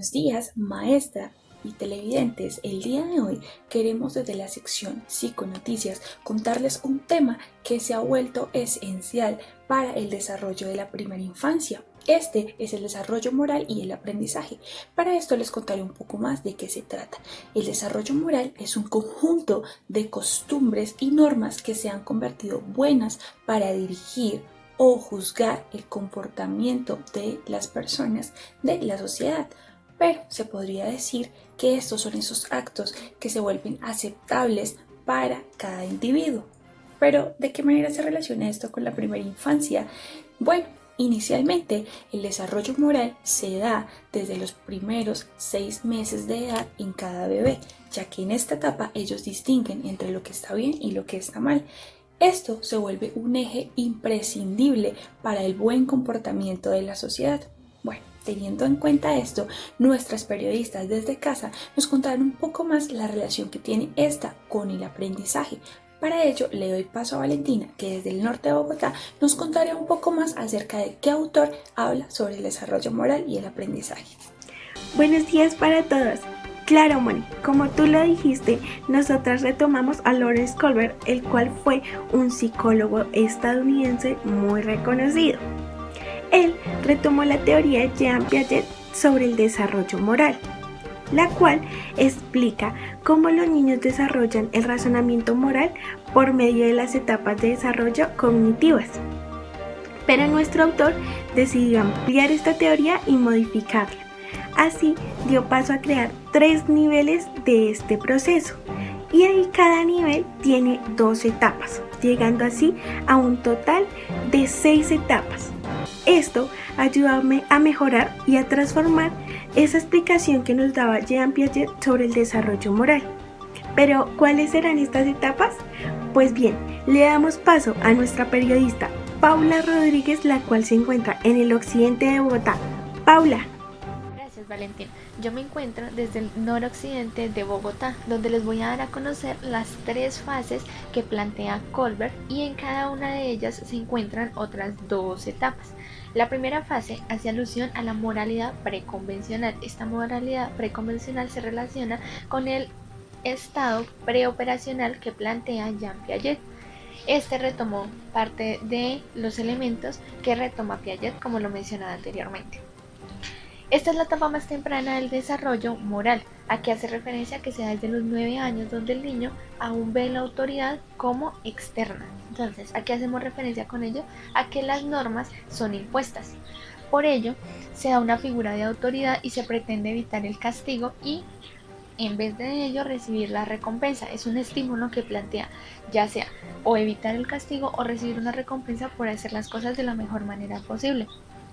Buenos días, maestra y televidentes. El día de hoy queremos desde la sección Psiconoticias contarles un tema que se ha vuelto esencial para el desarrollo de la primera infancia. Este es el desarrollo moral y el aprendizaje. Para esto les contaré un poco más de qué se trata. El desarrollo moral es un conjunto de costumbres y normas que se han convertido buenas para dirigir o juzgar el comportamiento de las personas de la sociedad. Pero se podría decir que estos son esos actos que se vuelven aceptables para cada individuo. Pero, ¿de qué manera se relaciona esto con la primera infancia? Bueno, inicialmente el desarrollo moral se da desde los primeros 6 meses de edad en cada bebé, ya que en esta etapa ellos distinguen entre lo que está bien y lo que está mal. Esto se vuelve un eje imprescindible para el buen comportamiento de la sociedad. Bueno, teniendo en cuenta esto, nuestras periodistas desde casa nos contarán un poco más la relación que tiene esta con el aprendizaje. Para ello, le doy paso a Valentina, que desde el norte de Bogotá nos contará un poco más acerca de qué autor habla sobre el desarrollo moral y el aprendizaje. Buenos días para todos. Claro, Moni, como tú lo dijiste, nosotras retomamos a Lawrence Kohlberg, el cual fue un psicólogo estadounidense muy reconocido. Él retomó la teoría de Jean Piaget sobre el desarrollo moral, la cual explica cómo los niños desarrollan el razonamiento moral por medio de las etapas de desarrollo cognitivas. Pero nuestro autor decidió ampliar esta teoría y modificarla. Así dio paso a crear 3 niveles de este proceso, y ahí cada nivel tiene 2 etapas, llegando así a un total de 6 etapas. Esto ayuda a mejorar y a transformar esa explicación que nos daba Jean Piaget sobre el desarrollo moral. Pero, ¿cuáles serán estas etapas? Pues bien, le damos paso a nuestra periodista Paula Rodríguez, la cual se encuentra en el occidente de Bogotá. Paula. Gracias, Valentín. Yo me encuentro desde el noroccidente de Bogotá, donde les voy a dar a conocer las 3 fases que plantea Kohlberg, y en cada una de ellas se encuentran otras 2 etapas. La primera fase hace alusión a la moralidad preconvencional. Esta moralidad preconvencional se relaciona con el estado preoperacional que plantea Jean Piaget. Este retomó parte de los elementos que retoma Piaget, como lo mencionaba anteriormente. Esta es la etapa más temprana del desarrollo moral. Aquí hace referencia que se da desde los 9 años, donde el niño aún ve la autoridad como externa. Entonces, aquí hacemos referencia con ello a que las normas son impuestas. Por ello, se da una figura de autoridad y se pretende evitar el castigo y, en vez de ello, recibir la recompensa. Es un estímulo que plantea, ya sea o evitar el castigo o recibir una recompensa por hacer las cosas de la mejor manera posible.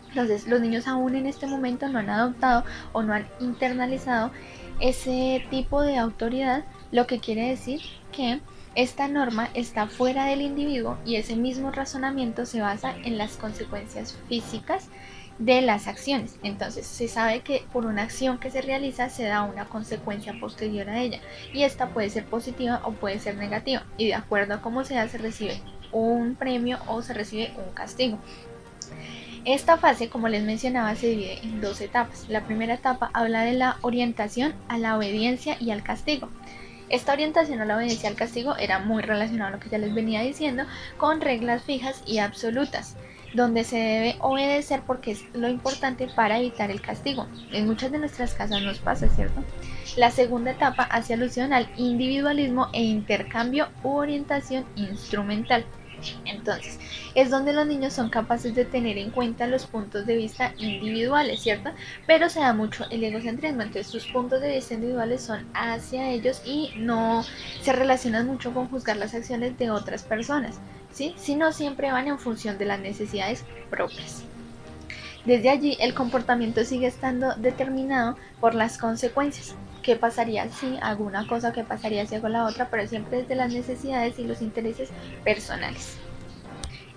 Entonces, los niños aún en este momento no han adoptado o no han internalizado ese tipo de autoridad, lo que quiere decir que esta norma está fuera del individuo, y ese mismo razonamiento se basa en las consecuencias físicas de las acciones. Entonces, se sabe que por una acción que se realiza se da una consecuencia posterior a ella, y esta puede ser positiva o puede ser negativa, y de acuerdo a cómo sea, se recibe un premio o se recibe un castigo. Esta fase, como les mencionaba, se divide en 2 etapas. La primera etapa habla de la orientación a la obediencia y al castigo. Esta orientación a la obediencia y al castigo era muy relacionada a lo que ya les venía diciendo, con reglas fijas y absolutas, donde se debe obedecer porque es lo importante para evitar el castigo. En muchas de nuestras casas nos pasa, ¿cierto? La segunda etapa hace alusión al individualismo e intercambio u orientación instrumental. Entonces, es donde los niños son capaces de tener en cuenta los puntos de vista individuales, ¿cierto? Pero se da mucho el egocentrismo, entonces sus puntos de vista individuales son hacia ellos y no se relacionan mucho con juzgar las acciones de otras personas, ¿sí? Sino siempre van en función de las necesidades propias. Desde allí, el comportamiento sigue estando determinado por las consecuencias. ¿Qué pasaría si hago una cosa? ¿Qué pasaría si hago la otra? Pero siempre desde las necesidades y los intereses personales.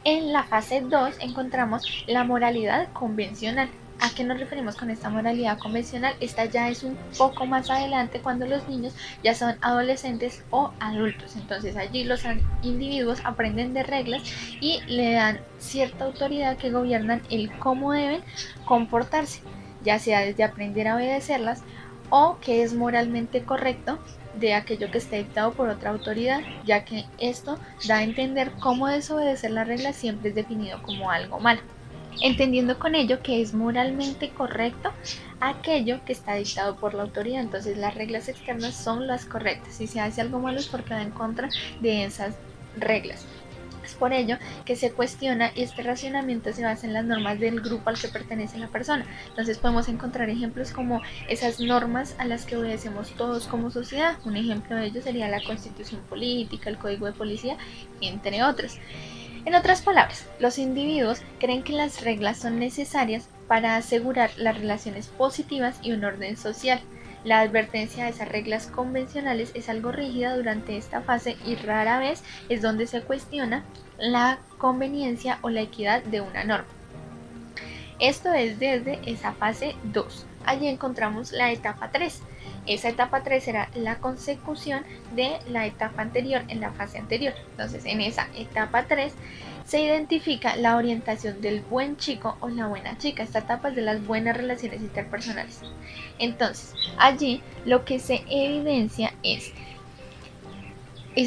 En la fase 2 encontramos la moralidad convencional. ¿A qué nos referimos con esta moralidad convencional? Esta ya es un poco más adelante, cuando los niños ya son adolescentes o adultos. Entonces allí los individuos aprenden de reglas y le dan cierta autoridad que gobiernan el cómo deben comportarse. ya sea desde aprender a obedecerlas o qué es moralmente correcto de aquello que esté dictado por otra autoridad, ya que esto da a entender cómo desobedecer las reglas siempre es definido como algo malo, entendiendo con ello que es moralmente correcto aquello que está dictado por la autoridad. Entonces las reglas externas son las correctas, si se hace algo malo es porque va en contra de esas reglas. Es por ello que se cuestiona y este racionamiento se basa en las normas del grupo al que pertenece la persona. Entonces podemos encontrar ejemplos como esas normas a las que obedecemos todos como sociedad. Un ejemplo de ello sería la Constitución política, el Código de Policía, entre otros. En otras palabras, los individuos creen que las reglas son necesarias para asegurar las relaciones positivas y un orden social. La advertencia de esas reglas convencionales es algo rígida durante esta fase y rara vez es donde se cuestiona la conveniencia o la equidad de una norma. Esto es desde esa fase 2. Allí encontramos la etapa 3. Esa etapa 3 será la consecución de la etapa anterior en la fase anterior. Entonces, en esa etapa 3 se identifica la orientación del buen chico o la buena chica. Esta etapa es de las buenas relaciones interpersonales. Entonces, allí lo que se evidencia es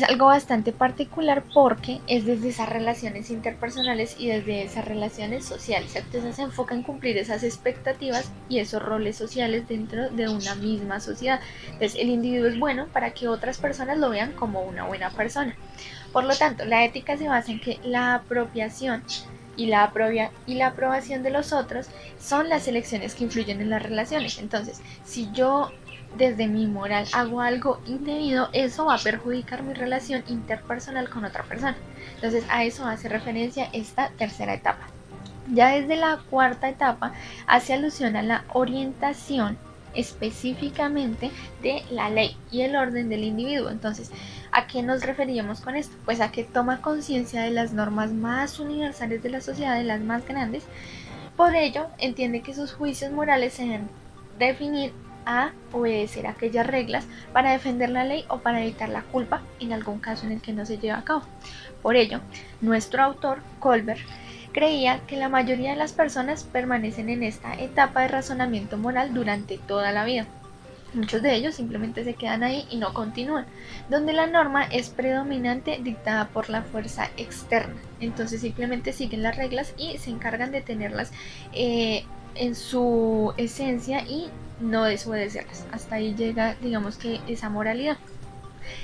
algo bastante particular porque es desde esas relaciones interpersonales y desde esas relaciones sociales. Entonces se enfoca en cumplir esas expectativas y esos roles sociales dentro de una misma sociedad. Entonces el individuo es bueno para que otras personas lo vean como una buena persona. Por lo tanto, la ética se basa en que la apropiación y la aprobación de los otros son las elecciones que influyen en las relaciones. Entonces, si yo desde mi moral hago algo indebido, eso va a perjudicar mi relación interpersonal con otra persona. Entonces a eso hace referencia esta tercera etapa. Ya desde la cuarta etapa hace alusión a la orientación específicamente de la ley y el orden del individuo. Entonces, ¿a qué nos referíamos con esto? Pues a que toma conciencia de las normas más universales de la sociedad, de las más grandes. Por ello, entiende que sus juicios morales se deben definir a obedecer aquellas reglas para defender la ley o para evitar la culpa en algún caso en el que no se lleve a cabo. Por ello, nuestro autor, Colbert, creía que la mayoría de las personas permanecen en esta etapa de razonamiento moral durante toda la vida. Muchos de ellos simplemente se quedan ahí y no continúan, donde la norma es predominante dictada por la fuerza externa. Entonces simplemente siguen las reglas y se encargan de tenerlas en su esencia y no desobedecerlas. Hasta ahí llega, digamos que esa moralidad.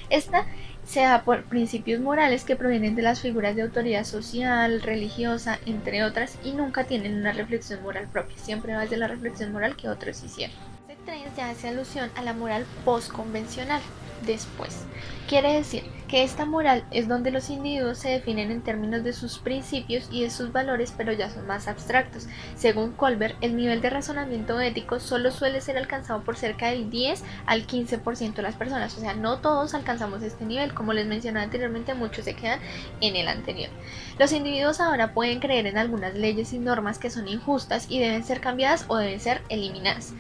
Esta se da por principios morales que provienen de las figuras de autoridad social, religiosa, entre otras, y nunca tienen una reflexión moral propia. Siempre va desde la reflexión moral que otros hicieron. Este 3 ya hace alusión a la moral postconvencional. Después, quiere decir que esta moral es donde los individuos se definen en términos de sus principios y de sus valores, pero ya son más abstractos. Según Colbert, el nivel de razonamiento ético solo suele ser alcanzado por cerca del 10 al 15% de las personas, o sea, no todos alcanzamos este nivel. Como les mencioné anteriormente, muchos se quedan en el anterior. Los individuos ahora pueden creer en algunas leyes y normas que son injustas y deben ser cambiadas o deben ser eliminadas.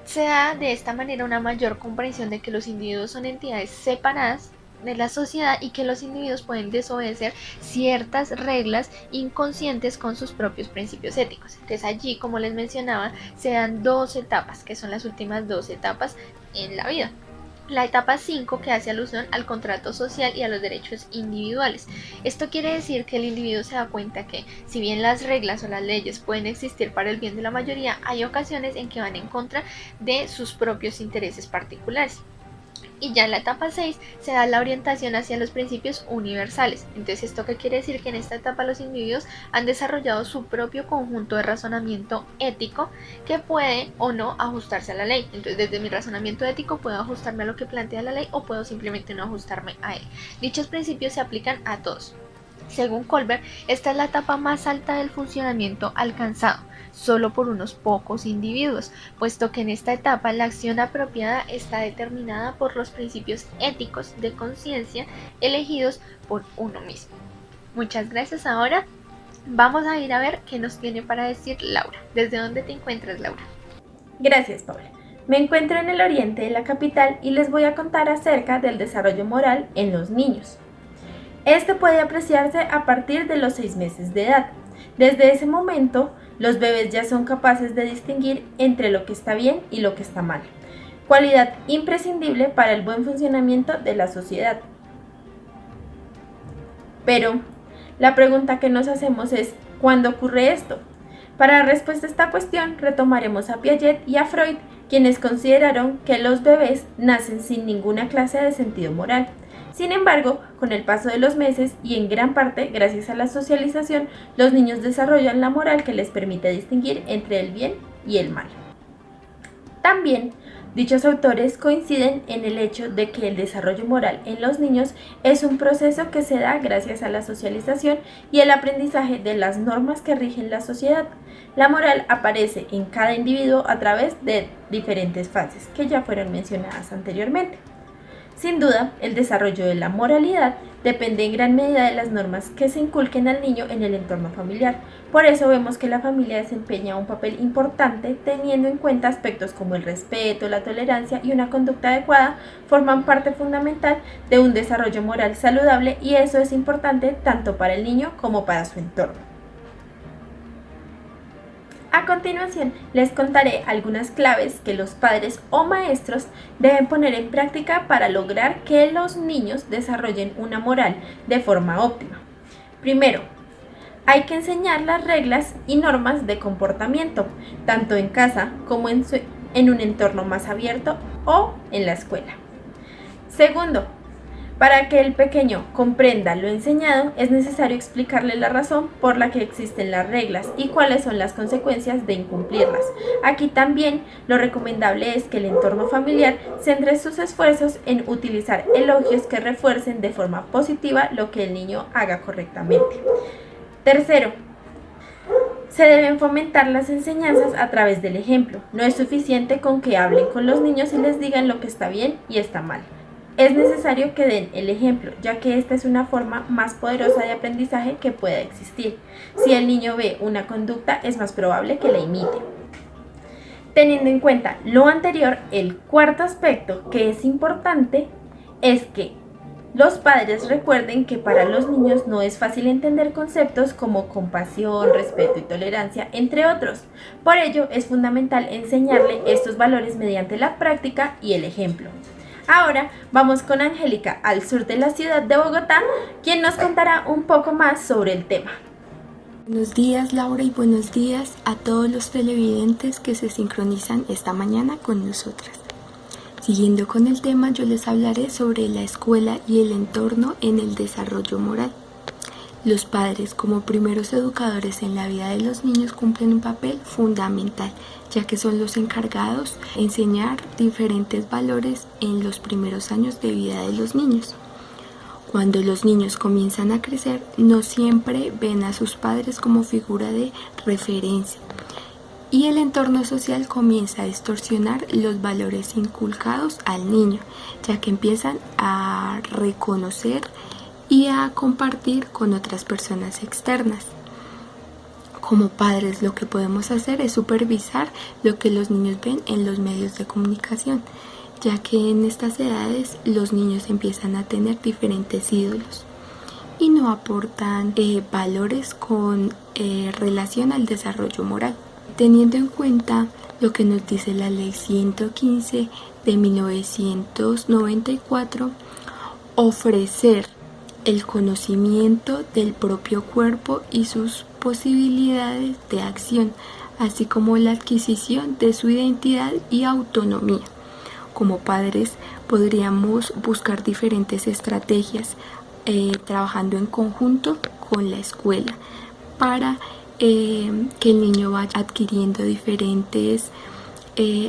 Se da de esta manera una mayor comprensión de que los individuos son entidades separadas de la sociedad y que los individuos pueden desobedecer ciertas reglas inconscientes con sus propios principios éticos. Entonces allí, como les mencionaba, se dan dos etapas, que son las últimas dos etapas en la vida. La etapa 5, que hace alusión al contrato social y a los derechos individuales. Esto quiere decir que el individuo se da cuenta que, si bien las reglas o las leyes pueden existir para el bien de la mayoría, hay ocasiones en que van en contra de sus propios intereses particulares. Y ya en la etapa 6 se da la orientación hacia los principios universales. Entonces, ¿esto qué quiere decir? Que en esta etapa los individuos han desarrollado su propio conjunto de razonamiento ético que puede o no ajustarse a la ley. Entonces, desde mi razonamiento ético puedo ajustarme a lo que plantea la ley o puedo simplemente no ajustarme a él. Dichos principios se aplican a todos. Según Colbert, esta es la etapa más alta del funcionamiento alcanzado solo por unos pocos individuos, puesto que en esta etapa la acción apropiada está determinada por los principios éticos de conciencia elegidos por uno mismo. Muchas gracias. Ahora vamos a ir a ver qué nos tiene para decir Laura. ¿Desde dónde te encuentras, Laura? Gracias, Paula. Me encuentro en el oriente de la capital y les voy a contar acerca del desarrollo moral en los niños. Este puede apreciarse a partir de los 6 meses de edad. Desde ese momento, Los bebés ya son capaces de distinguir entre lo que está bien y lo que está mal, cualidad imprescindible para el buen funcionamiento de la sociedad. Pero la pregunta que nos hacemos es, ¿cuándo ocurre esto? Para la respuesta a esta cuestión retomaremos a Piaget y a Freud, quienes consideraron que los bebés nacen sin ninguna clase de sentido moral. Sin embargo, con el paso de los meses y en gran parte gracias a la socialización, los niños desarrollan la moral que les permite distinguir entre el bien y el mal. También, dichos autores coinciden en el hecho de que el desarrollo moral en los niños es un proceso que se da gracias a la socialización y el aprendizaje de las normas que rigen la sociedad. La moral aparece en cada individuo a través de diferentes fases que ya fueron mencionadas anteriormente. Sin duda, el desarrollo de la moralidad depende en gran medida de las normas que se inculquen al niño en el entorno familiar. Por eso vemos que la familia desempeña un papel importante, teniendo en cuenta aspectos como el respeto, la tolerancia y una conducta adecuada forman parte fundamental de un desarrollo moral saludable, y eso es importante tanto para el niño como para su entorno. A continuación, les contaré algunas claves que los padres o maestros deben poner en práctica para lograr que los niños desarrollen una moral de forma óptima. Primero, hay que enseñar las reglas y normas de comportamiento, tanto en casa como en un entorno más abierto o en la escuela. Segundo, para que el pequeño comprenda lo enseñado, es necesario explicarle la razón por la que existen las reglas y cuáles son las consecuencias de incumplirlas. Aquí también lo recomendable es que el entorno familiar centre sus esfuerzos en utilizar elogios que refuercen de forma positiva lo que el niño haga correctamente. Tercero, se deben fomentar las enseñanzas a través del ejemplo. No es suficiente con que hablen con los niños y les digan lo que está bien y está mal. Es necesario que den el ejemplo, ya que esta es una forma más poderosa de aprendizaje que pueda existir. Si el niño ve una conducta, es más probable que la imite. Teniendo en cuenta lo anterior, el cuarto aspecto que es importante es que los padres recuerden que para los niños no es fácil entender conceptos como compasión, respeto y tolerancia, entre otros. Por ello, es fundamental enseñarle estos valores mediante la práctica y el ejemplo. Ahora vamos con Angélica, al sur de la ciudad de Bogotá, quien nos contará un poco más sobre el tema. Buenos días, Laura, y buenos días a todos los televidentes que se sincronizan esta mañana con nosotras. Siguiendo con el tema, yo les hablaré sobre la escuela y el entorno en el desarrollo moral. Los padres, como primeros educadores en la vida de los niños, cumplen un papel fundamental, ya que son los encargados de enseñar diferentes valores en los primeros años de vida de los niños. Cuando los niños comienzan a crecer, no siempre ven a sus padres como figura de referencia, y el entorno social comienza a distorsionar los valores inculcados al niño, ya que empiezan a reconocer y a compartir con otras personas externas. Como padres, lo que podemos hacer es supervisar lo que los niños ven en los medios de comunicación, ya que en estas edades los niños empiezan a tener diferentes ídolos y no aportan valores con relación al desarrollo moral. Teniendo en cuenta lo que nos dice la Ley 115 de 1994, ofrecer el conocimiento del propio cuerpo y sus posibilidades de acción, así como la adquisición de su identidad y autonomía. Como padres podríamos buscar diferentes estrategias trabajando en conjunto con la escuela para que el niño vaya adquiriendo diferentes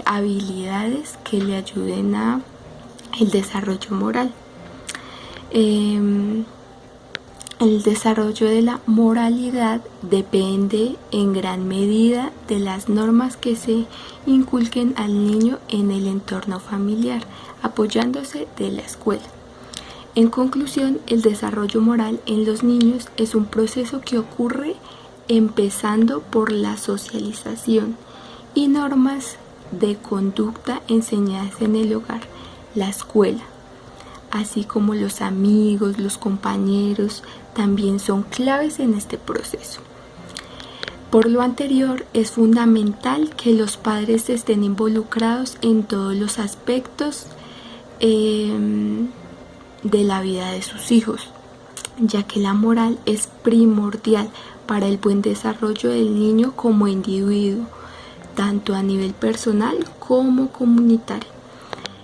habilidades que le ayuden a el desarrollo moral. El desarrollo de la moralidad depende en gran medida de las normas que se inculquen al niño en el entorno familiar, apoyándose de la escuela. En conclusión, el desarrollo moral en los niños es un proceso que ocurre empezando por la socialización y normas de conducta enseñadas en el hogar, la escuela, así como los amigos, los compañeros, también son claves en este proceso. Por lo anterior, es fundamental que los padres estén involucrados en todos los aspectos de la vida de sus hijos, ya que la moral es primordial para el buen desarrollo del niño como individuo, tanto a nivel personal como comunitario.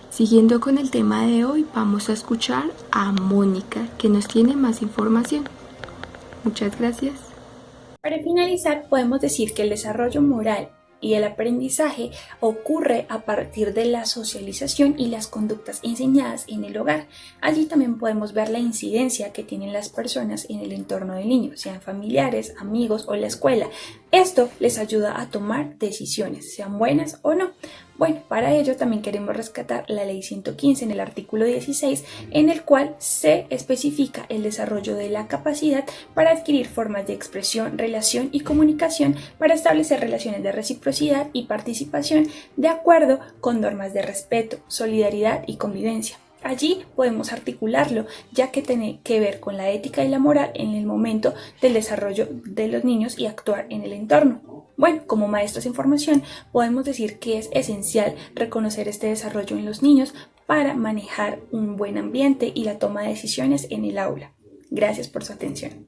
Siguiendo con el tema de hoy, vamos a escuchar a Mónica, que nos tiene más información. Muchas gracias. Para finalizar, podemos decir que el desarrollo moral y el aprendizaje ocurre a partir de la socialización y las conductas enseñadas en el hogar. Allí también podemos ver la incidencia que tienen las personas en el entorno del niño, sean familiares, amigos o la escuela. Esto les ayuda a tomar decisiones, sean buenas o no. Bueno, para ello también queremos rescatar la Ley 115 en el artículo 16, en el cual se especifica el desarrollo de la capacidad para adquirir formas de expresión, relación y comunicación para establecer relaciones de reciprocidad y participación de acuerdo con normas de respeto, solidaridad y convivencia. Allí podemos articularlo, ya que tiene que ver con la ética y la moral en el momento del desarrollo de los niños y actuar en el entorno. Bueno, como maestros en formación, podemos decir que es esencial reconocer este desarrollo en los niños para manejar un buen ambiente y la toma de decisiones en el aula. Gracias por su atención.